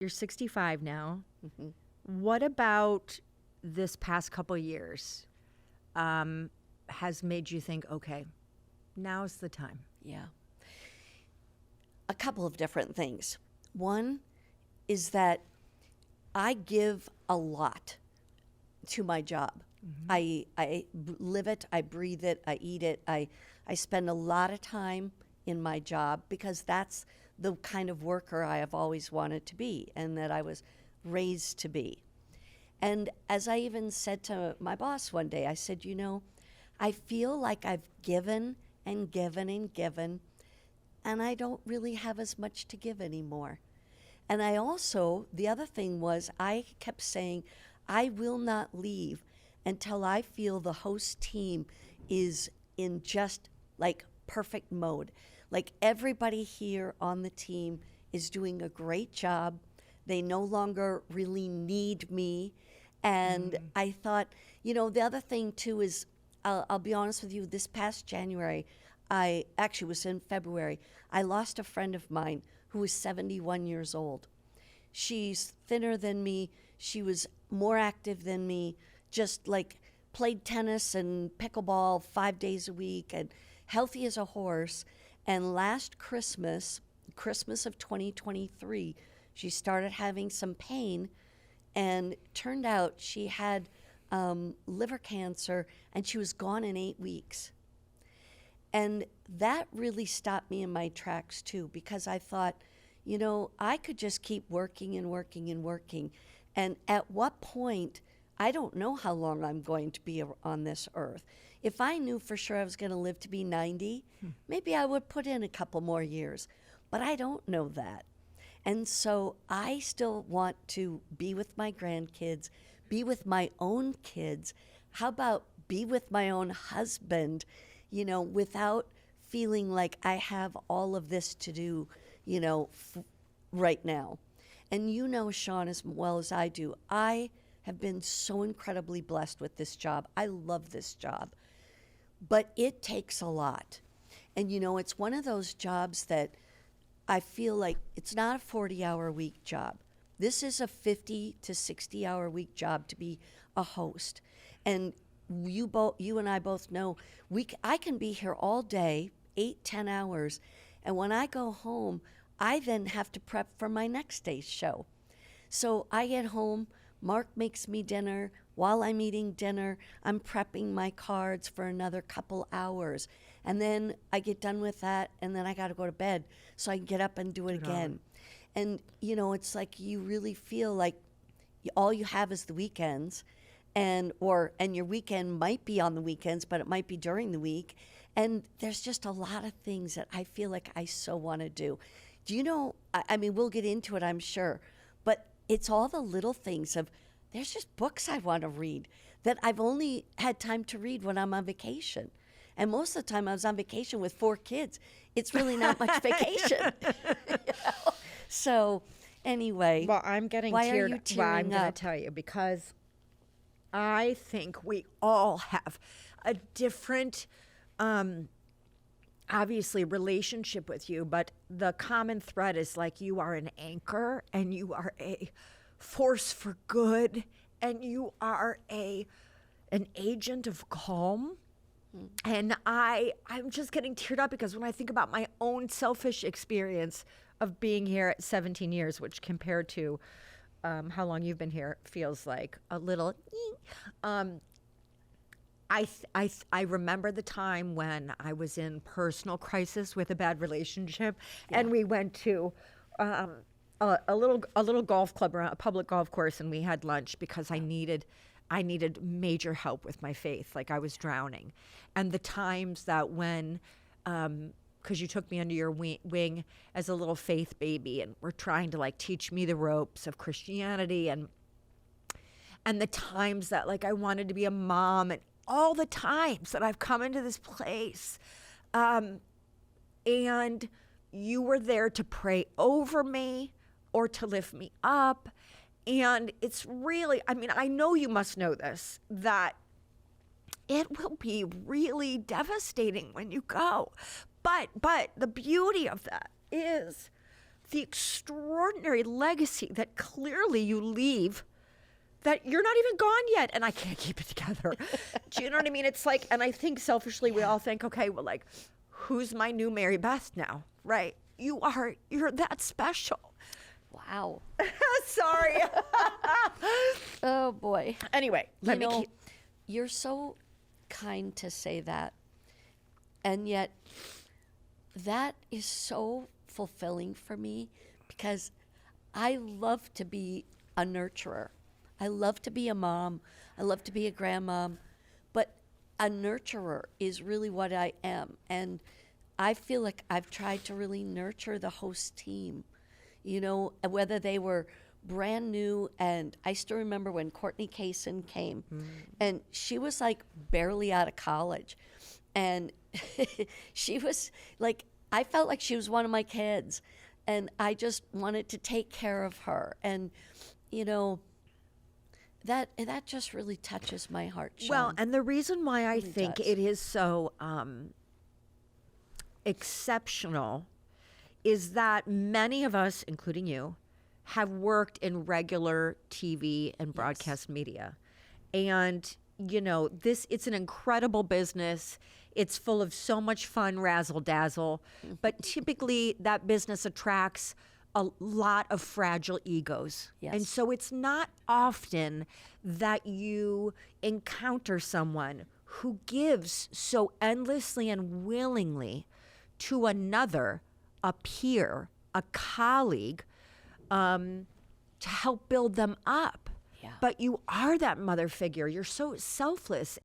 You're 65 now. Mm-hmm. What about this past couple years has made you think, okay, now's the time? Yeah. A couple of different things. One is that I give a lot to my job. I live it, I breathe it, I eat it. I spend a lot of time in my job because that's the kind of worker I have always wanted to be and that I was raised to be. And as I even said to my boss one day, I said, you know, I feel like I've given and given and given, and I don't really have as much to give anymore. And I also, the other thing was, I kept saying, I will not leave until I feel the host team is in just like perfect mode. Like everybody here on the team is doing a great job. They no longer really need me. And I thought, you know, the other thing too is, I'll be honest with you, this past January, I actually was in February, I lost a friend of mine who was 71 years old. She's thinner than me. She was more active than me, just like played tennis and pickleball 5 days a week and healthy as a horse. And last Christmas of 2023, she started having some pain, and turned out she had liver cancer, and she was gone in 8 weeks. And that really stopped me in my tracks too, because I thought, you know, I could just keep working and working and working. And at what point, I don't know how long I'm going to be on this earth. If I knew for sure I was going to live to be 90, maybe I would put in a couple more years. But I don't know that. And so I still want to be with my grandkids, be with my own kids. How about be with my own husband, you know, without feeling like I have all of this to do, you know, right now. And you know, Shawn, as well as I do, I have been so incredibly blessed with this job. I love this job. But it takes a lot. And, you know, it's one of those jobs that I feel like it's not a 40-hour-a-week job. This is a 50 to 60-hour-a-week job to be a host. And you and I both know, I can be here all day, 8-10 hours, and when I go home, I then have to prep for my next day's show. So I get home, Mark makes me dinner. While I'm eating dinner, I'm prepping my cards for another couple hours. And then I get done with that, and then I got to go to bed so I can get up and do it again. And, you know, it's like you really feel like all you have is the weekends, and your weekend might be on the weekends, but it might be during the week. And there's just a lot of things that I feel like I so want to do. Do you know, I mean, we'll get into it, I'm sure, but it's all the little things of, there's just books I want to read that I've only had time to read when I'm on vacation. And most of the time I was on vacation with 4 kids. It's really not much vacation. You know? So anyway. Well, I'm getting why teared. Are you tearing well, I'm going up? to tell you, because I think we all have a different, obviously, relationship with you, but the common thread is like you are an anchor and you are a force for good and you are an agent of calm. And I'm just getting teared up because when I think about my own selfish experience of being here at 17 years, which compared to how long you've been here feels like a little. I remember the time when I was in personal crisis with a bad relationship, and we went to a little golf club around a public golf course, and we had lunch because I needed major help with my faith, like I was drowning. And the times that when, because you took me under your wing as a little faith baby and were trying to like teach me the ropes of Christianity, and the times that like I wanted to be a mom, and all the times that I've come into this place, and you were there to pray over me or to lift me up. And it's really, I mean, I know you must know this, that it will be really devastating when you go. But the beauty of that is the extraordinary legacy that clearly you leave, that you're not even gone yet, and I can't keep it together. Do you know what I mean? It's like, and I think selfishly we all think, okay, well, like, who's my new Mary Beth now, right? You're that special. Wow. Sorry. Oh boy. Anyway, You're so kind to say that. And yet that is so fulfilling for me because I love to be a nurturer. I love to be a mom. I love to be a grandmom. But a nurturer is really what I am. And I feel like I've tried to really nurture the host team, whether they were brand new. And I still remember when Courtney Kaysen came, and she was like barely out of college. And she was like, I felt like she was one of my kids. And I just wanted to take care of her. And, that just really touches my heart, Shawn. Well, and the reason why I Really think does. it is so exceptional is that many of us, including you, have worked in regular TV and broadcast media. And, it's an incredible business. It's full of so much fun, razzle dazzle. But typically that business attracts a lot of fragile egos. Yes. And so it's not often that you encounter someone who gives so endlessly and willingly to another, a peer, a colleague, to help build them up. Yeah. But you are that mother figure. You're so selfless.